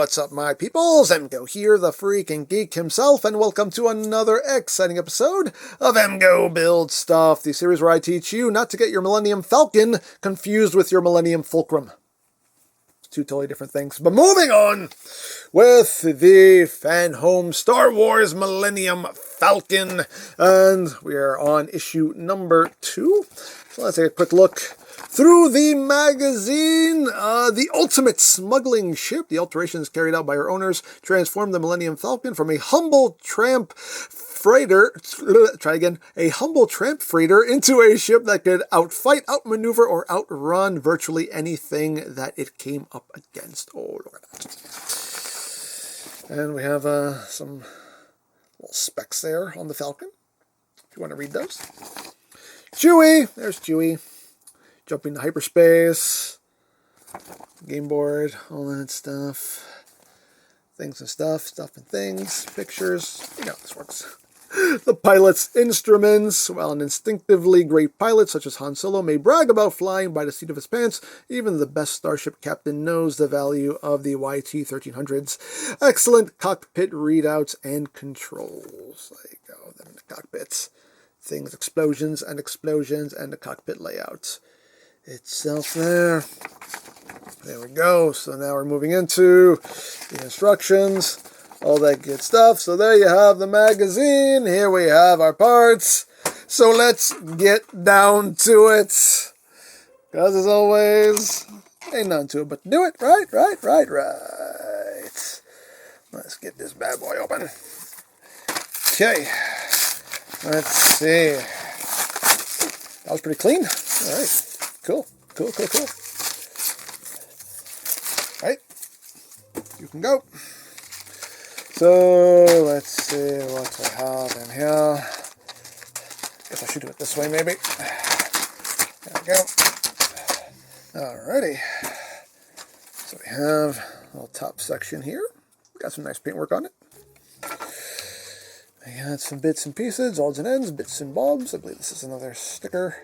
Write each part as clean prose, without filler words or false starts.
what's up, my peoples? EmGo here, the freaking geek himself, and welcome to another exciting episode of EmGo Build Stuff, the series where I teach you not to get your Millennium Falcon confused with your Millennium Fulcrum. Two totally different things. But moving on with the FanHome Star Wars Millennium Falcon, and we are on issue number 2. So let's take a quick look through the magazine. The ultimate smuggling ship. The alterations carried out by her owners transformed the Millennium Falcon from a humble tramp freighter, a humble tramp freighter into a ship that could outfight, outmaneuver, or outrun virtually anything that it came up against. Oh, look at that. And we have some little specs there on the Falcon, if you want to read those. Chewie, there's Chewie. Jumping to hyperspace, game board, all that stuff. Things and stuff and things, pictures. You know how this works. The pilot's instruments. While an instinctively great pilot such as Han Solo may brag about flying by the seat of his pants, even the best starship captain knows the value of the YT-1300's excellent cockpit readouts and controls. There you go, them in the cockpits. Things, explosions, and the cockpit layout itself there. There we go. So now we're moving into the instructions, all that good stuff. So there you have the magazine. Here we have our parts. So let's get down to it. Because as always, ain't none to it but to do it. Right. Let's get this bad boy open. Okay. Let's see. That was pretty clean. All right. Cool. All right. You can go. So, let's see what I have in here. Guess I should do it this way, maybe. There we go. Alrighty. So we have a little top section here. Got some nice paintwork on it. I got some bits and pieces, odds and ends, bits and bobs. I believe this is another sticker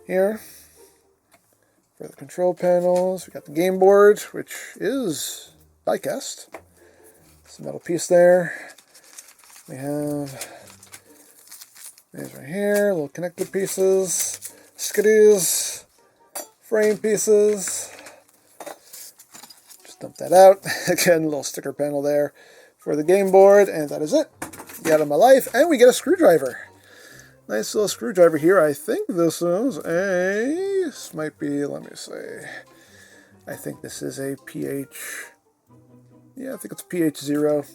here for the control panels. We got the game board, which is die-cast. Some metal piece there. We have these right here, little connector pieces, skiddies, frame pieces. Just dump that out. Again, a little sticker panel there for the game board, and that is it. Get out of my life, and we get a screwdriver. Nice little screwdriver here. I think this is this might be, let me see. I think this is a yeah, I think it's a PH0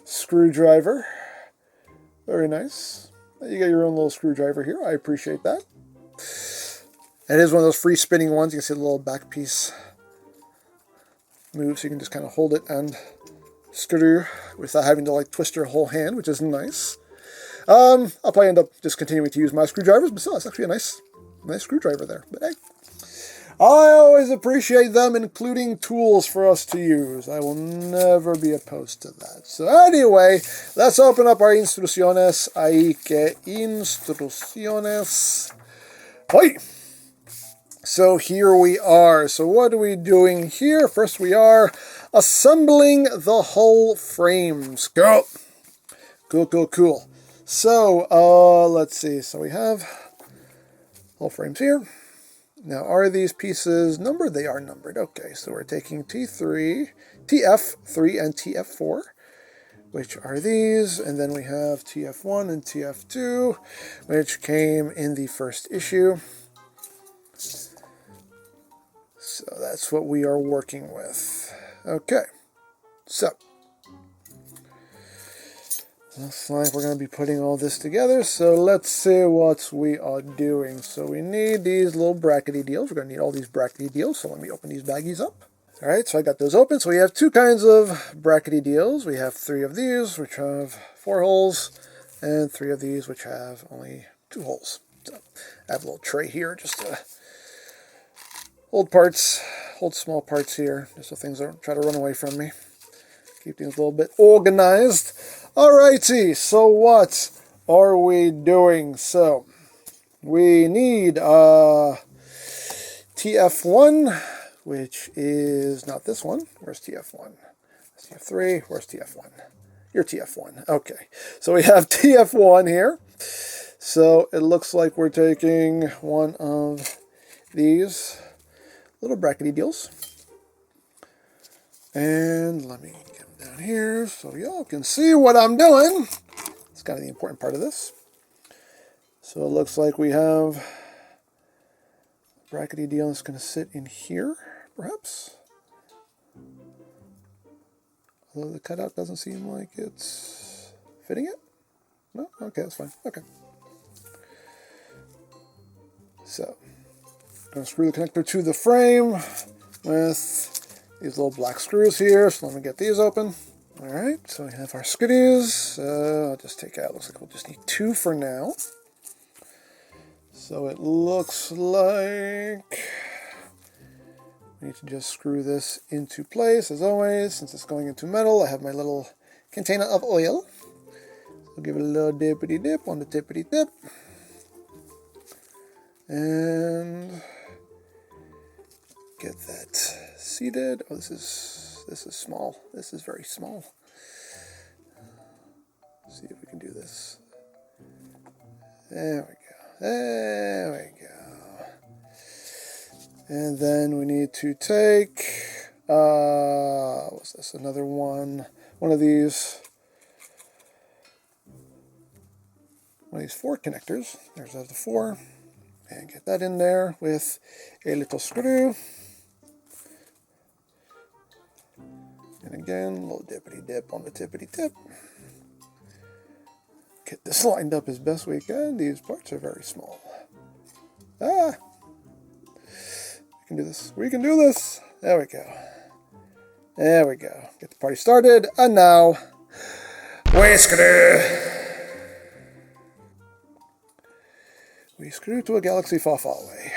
screwdriver. Very nice. You got your own little screwdriver here. I appreciate that. It is one of those free spinning ones. You can see the little back piece move, so you can just kind of hold it and screw without having to like twist your whole hand, which is nice. I'll probably end up just continuing to use my screwdrivers, but still, it's actually a nice screwdriver there. But hey, I always appreciate them including tools for us to use. I will never be opposed to that. So anyway, let's open up our instrucciones. Hay que instrucciones. Hey! So here we are. So what are we doing here? First we are assembling the hull frames. Go! Cool. So, let's see. So we have hull frames here. Now, are these pieces numbered? They are numbered. Okay, so we're taking TF3, and TF4, which are these. And then we have TF1 and TF2, which came in the first issue. So that's what we are working with. Okay, so looks like we're going to be putting all this together, so let's see what we are doing. So we need these little brackety deals. We're going to need all these brackety deals, so let me open these baggies up. Alright, so I got those open. So we have two kinds of brackety deals. We have 3 of these, which have 4 holes, and 3 of these, which have only 2 holes. So I have a little tray here, just to hold small parts here, just so things don't try to run away from me. Keep things a little bit organized. Alrighty, so what are we doing? So we need TF1, which is not this one. Where's TF1? TF3, where's TF1? You're TF1. Okay, so we have TF1 here. So it looks like we're taking one of these little brackety deals. And let me get them down here so y'all can see what I'm doing. It's kind of the important part of this. So it looks like we have a brackety deal that's going to sit in here, perhaps. Although the cutout doesn't seem like it's fitting it. No? Okay, that's fine. Okay. So, I'm going to screw the connector to the frame with these little black screws here. So let me get these open. Alright, so we have our screws. I'll just take out, looks like we'll just need 2 for now. So it looks like we need to just screw this into place, as always. Since it's going into metal, I have my little container of oil. So give it a little dippity dip on the tippity dip. And get that seated. Oh, this is small. This is very small. Let's see if we can do this. There we go. There we go. And then we need to take, what's this? Another one. One of these 4 connectors. There's the 4. And get that in there with a little screw. And again, a little dippity dip on the tippity tip. Get this lined up as best we can. These parts are very small. We can do this. We can do this. There we go. There we go. Get the party started. And now, we screw. We screw to a galaxy far, far away.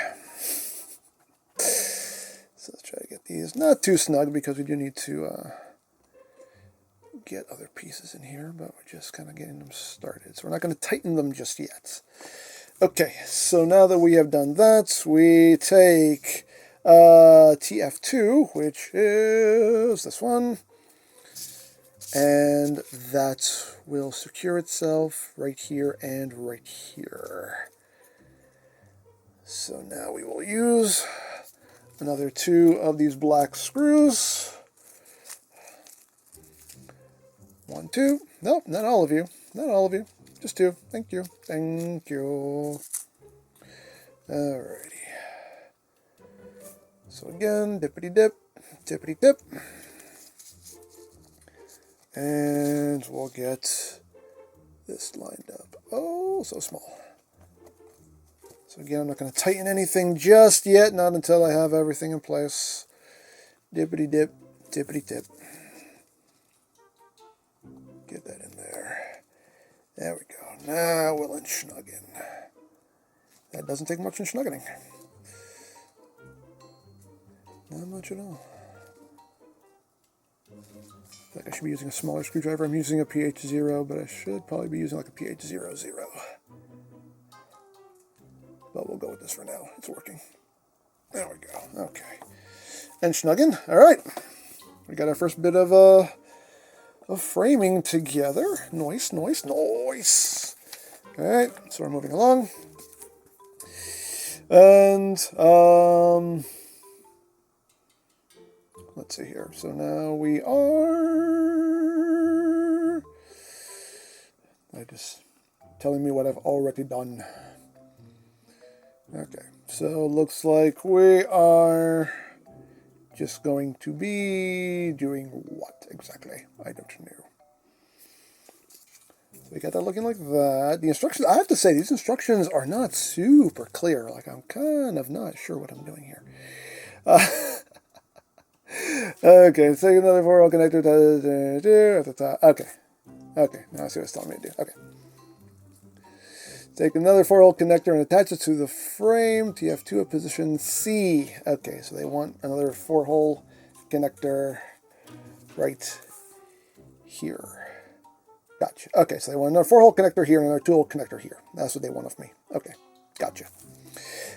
So let's try to get these not too snug because we do need to get other pieces in here, but we're just kind of getting them started. So we're not going to tighten them just yet. Okay, so now that we have done that, we take TF2, which is this one, and that will secure itself right here and right here. So now we will use another 2 of these black screws. 1, 2. Nope, not all of you. Not all of you. Just 2. Thank you. Thank you. Alrighty. So again, dippity dip, dippity dip. And we'll get this lined up. Oh, so small. So again, I'm not going to tighten anything just yet, not until I have everything in place. Dippity dip, dippity dip. Get that in there. There we go. Now we'll unsnuggen. That doesn't take much unsnuggening. Not much at all. I think I should be using a smaller screwdriver. I'm using a pH0, but I should probably be using like a pH00. But we'll go with this for now. It's working. There we go. Okay. And snugging. All right. We got our first bit of framing together. Nice, nice, nice. All right. So we're moving along. And let's see here. So now we are just telling me what I've already done. Okay, so looks like we are just going to be doing what exactly? I don't know. So we got that looking like that. The instructions, I have to say, these instructions are not super clear. Like, I'm kind of not sure what I'm doing here. Okay, take another 4-hole connector at the top. Okay, now I see what it's telling me to do. Okay. Take another 4-hole connector and attach it to the frame. TF2 at position C. Okay, so they want another 4-hole connector right here. Gotcha. Okay, so they want another 4-hole connector here and another 2-hole connector here. That's what they want of me. Okay, gotcha.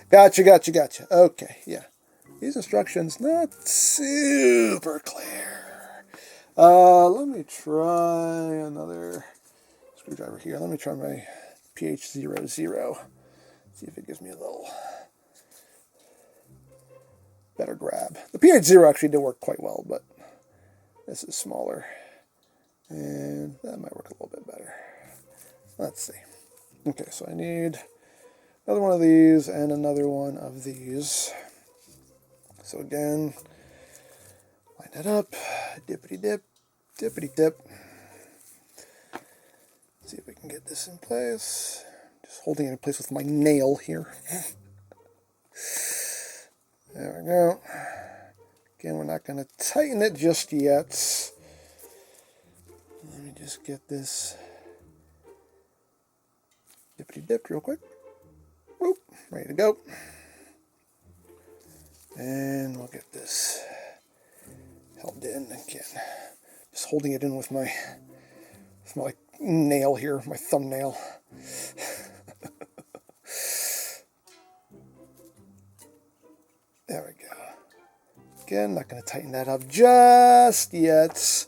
Gotcha. Okay, yeah. These instructions not super clear. Let me try another screwdriver here. Let me try my PH00. See if it gives me a little better grab. The PH0 actually did work quite well, but this is smaller. And that might work a little bit better. Let's see. Okay, so I need another one of these and another one of these. So again, line that up, dippity-dip, dippity-dip. See if we can get this in place. Just holding it in place with my nail here. There we go. Again, we're not going to tighten it just yet. Let me just get this dippity-dipped real quick. Whoop, ready to go. And we'll get this held in again. Just holding it in with my nail here, my thumbnail. There we go. Again, not going to tighten that up just yet.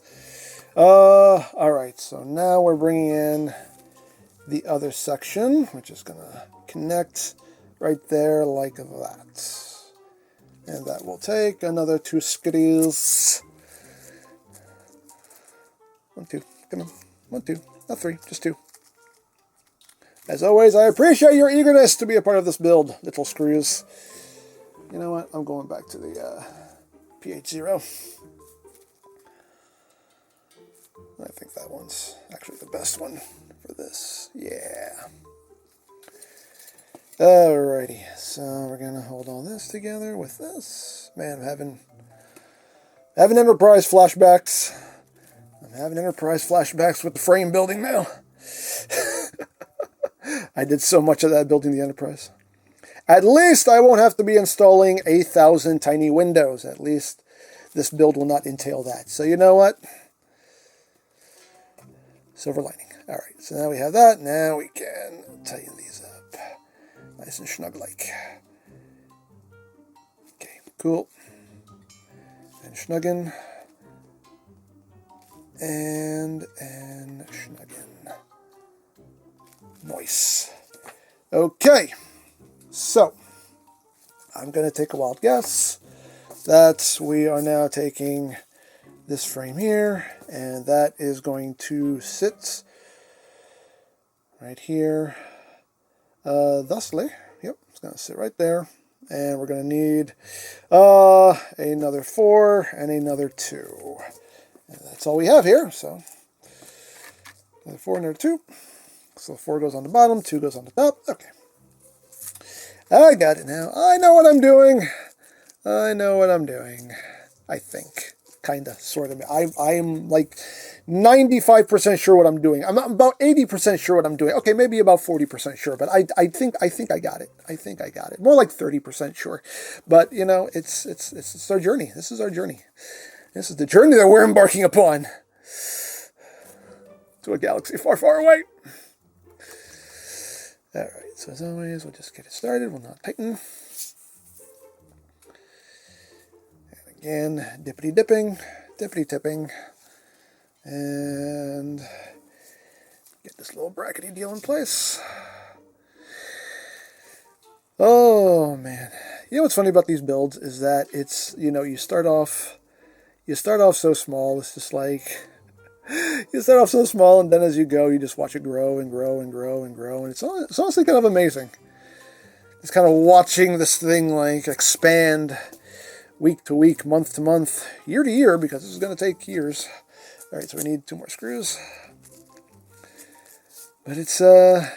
Alright, so now we're bringing in the other section, which is going to connect right there like that. And that will take another 2 skitties. 1, 2, come on. 1, 2, not 3, just 2. As always, I appreciate your eagerness to be a part of this build, little screws. You know what? I'm going back to the PH0. I think that one's actually the best one for this. Yeah. Alrighty, so we're gonna hold all this together with this. Man, I'm having Enterprise flashbacks. I'm having Enterprise flashbacks with the frame building now. I did so much of that building the Enterprise. At least I won't have to be installing 1,000 tiny windows. At least this build will not entail that. So you know what? Silver lining. Alright, so now we have that. Now we can tighten these up. Nice and snug-like. Okay, cool. And snuggin. And snuggin. Nice. Okay. So, I'm going to take a wild guess that we are now taking this frame here, and that is going to sit right here. Thusly, yep, it's going to sit right there, and we're going to need another 4 and another 2. And that's all we have here, so another 4 and another 2. So 4 goes on the bottom, 2 goes on the top. Okay. I got it now. I know what I'm doing. I know what I'm doing. I think. Kinda, sort of. I'm like 95% sure what I'm doing. I'm about 80% sure what I'm doing. Okay, maybe about 40% sure, but I think I got it. I think I got it. More like 30% sure. But you know, it's our journey. This is our journey. This is the journey that we're embarking upon to a galaxy far, far away. Alright, so as always, we'll just get it started. We'll not tighten. And again, dippity-dipping, dippity-tipping. And get this little brackety deal in place. Oh, man. You know what's funny about these builds is that it's, you know, you start off so small. It's just like... You start off so small, and then as you go, you just watch it grow and grow and grow and grow, and it's honestly kind of amazing. It's kind of watching this thing like expand week to week, month to month, year to year, because this is going to take years. All right, so we need 2 more screws. But it's a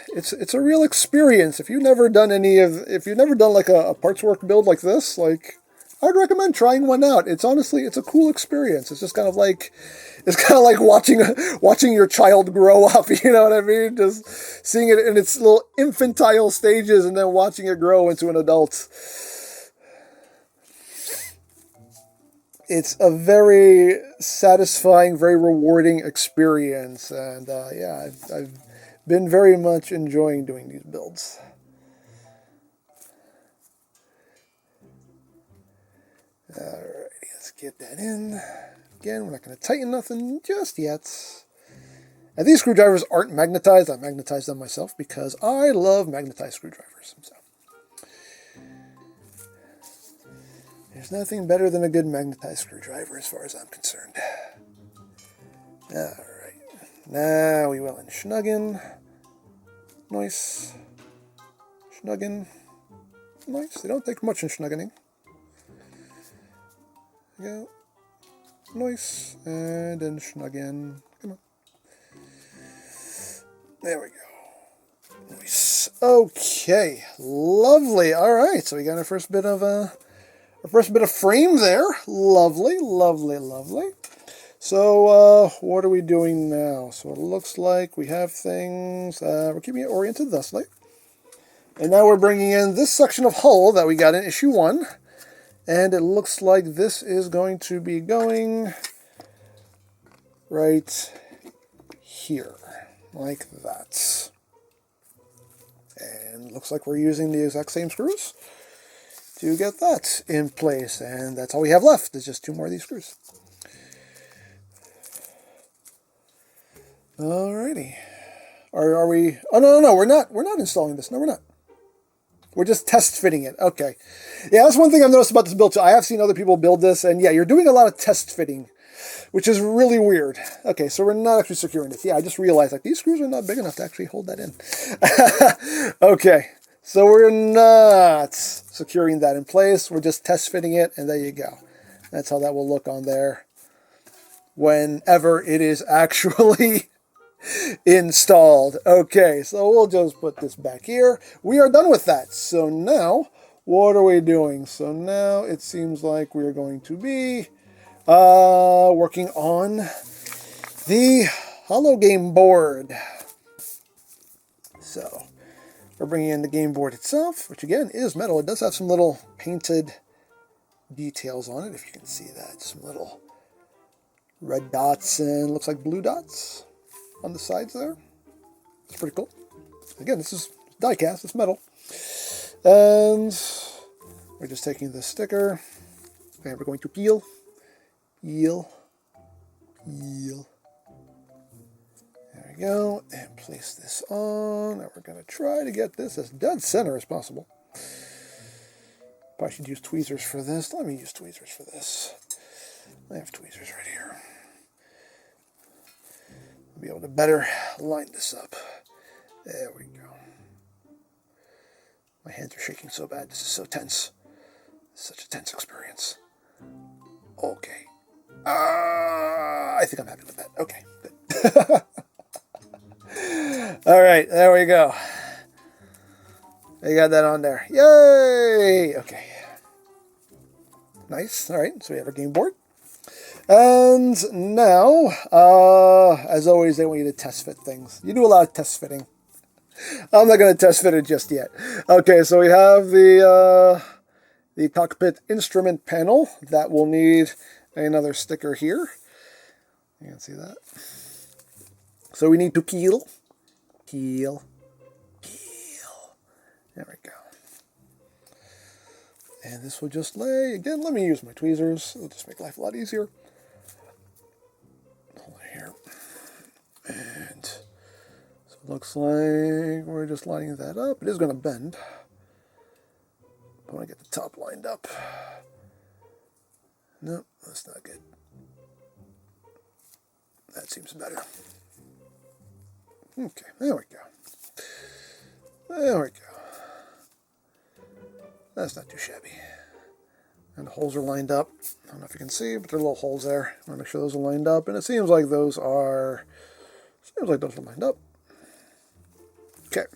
real experience. If you've never done like a parts work build like this, like I'd recommend trying one out. It's a cool experience. It's just kind of like watching your child grow up, you know what I mean? Just seeing it in its little infantile stages and then watching it grow into an adult. It's a very satisfying, very rewarding experience, and yeah, I've been very much enjoying doing these builds. Alrighty, let's get that in. Again, we're not going to tighten nothing just yet. And these screwdrivers aren't magnetized. I magnetized them myself because I love magnetized screwdrivers. So. There's nothing better than a good magnetized screwdriver as far as I'm concerned. Alright, now we will snuggen. Nice. Snuggen. Nice. They don't take much in snuggening. There we go. Nice. And then snuggen. Come on. There we go. Nice. Okay. Lovely. All right. So we got our first bit of frame there. Lovely, lovely, lovely. So what are we doing now? So it looks like we have things. We're keeping it oriented thusly. And now we're bringing in this section of hull that we got in issue 1. And it looks like this is going to be going right here. Like that. And looks like we're using the exact same screws to get that in place. And that's all we have left. There's just 2 more of these screws. Alrighty. Are we... Oh, no, we're not. We're not installing this. No, we're not. We're just test fitting it. Okay. Yeah, that's one thing I've noticed about this build too. I have seen other people build this, and yeah, you're doing a lot of test fitting, which is really weird. Okay, so we're not actually securing this. Yeah, I just realized, like, these screws are not big enough to actually hold that in. Okay, so we're not securing that in place. We're just test fitting it, and there you go. That's how that will look on there whenever it is actually installed. Okay, so we'll just put this back here. We are done with that. So now, what are we doing? So now it seems like we're going to be working on the holo game board. So we're bringing in the game board itself, which again is metal. It does have some little painted details on it, if you can see that. Some little red dots and looks like blue dots on the sides there. It's pretty cool. Again, this is die cast, it's metal. And we're just taking this sticker and we're going to peel. There we go. And place this on. And we're going to try to get this as dead center as possible. Probably should use tweezers for this. Let me use tweezers for this. I have tweezers right here. Be able to better line this up. There we go. My hands are shaking so bad. This is so tense. Such a tense experience. Okay. I think I'm happy with that. Okay, good. All right, there we go. I got that on there. Yay! Okay. Nice. All right, so we have our game board. And now, as always, they want you to test fit things. You do a lot of test fitting. I'm not going to test fit it just yet. Okay, so we have the cockpit instrument panel. That will need another sticker here. You can see that. So we need to peel. There we go. And this will just lay. Again, let me use my tweezers. It'll just make life a lot easier. Here. And so it looks like we're just lining that up. It is going to bend. I want to get the top lined up. No, that's not good. That seems better. Okay, there we go. There we go. That's not too shabby. And the holes are lined up. I don't know if you can see, but there are little holes there. I want to make sure those are lined up. And it seems like those are lined up. Okay.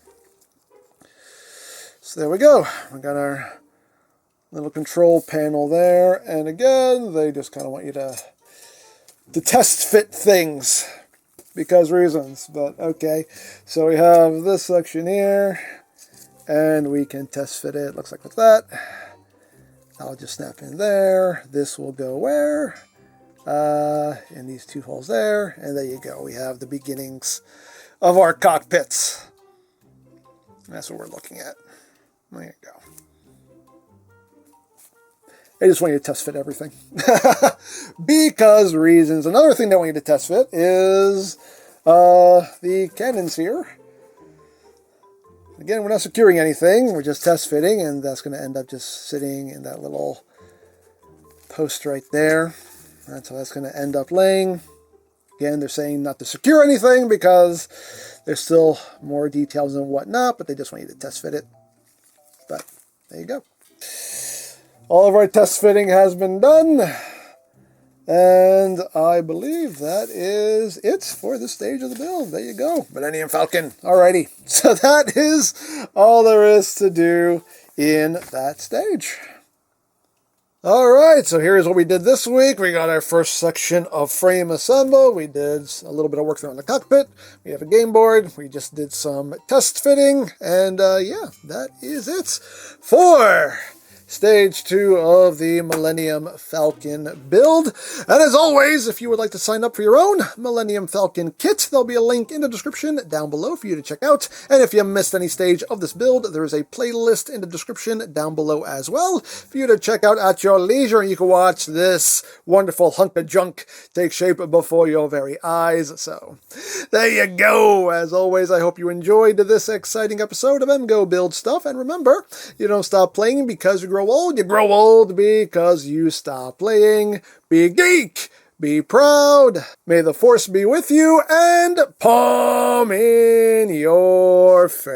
So there we go. We got our little control panel there. And again, they just kind of want you to test fit things because reasons. But okay. So we have this section here. And we can test fit it. Looks like with that. I'll just snap in there. This will go where? In these 2 holes there. And there you go. We have the beginnings of our cockpits. That's what we're looking at. There you go. I just want you to test fit everything. Because reasons. Another thing that I want you to test fit is the cannons here. Again, we're not securing anything. We're just test fitting, and that's going to end up just sitting in that little post right there. That's how that's going to end up laying. Again, they're saying not to secure anything because there's still more details and whatnot, but they just want you to test fit it. But there you go. All of our test fitting has been done. And I believe that is it for this stage of the build. There you go. Millennium Falcon. Alrighty. So that is all there is to do in that stage. Alright, so here's what we did this week. We got our first section of frame assemble. We did a little bit of work there on the cockpit. We have a game board. We just did some test fitting. And yeah, that is it for Stage 2 of the Millennium Falcon build. And as always, if you would like to sign up for your own Millennium Falcon kit, there'll be a link in the description down below for you to check out. And if you missed any stage of this build, there is a playlist in the description down below as well for you to check out at your leisure. And you can watch this wonderful hunk of junk take shape before your very eyes. So there you go. As always, I hope you enjoyed this exciting episode of EmGo Build Stuff. And remember, you don't stop playing because you grow old. You grow old because you stop playing. Be geek. Be proud. May the force be with you, and palm in your face.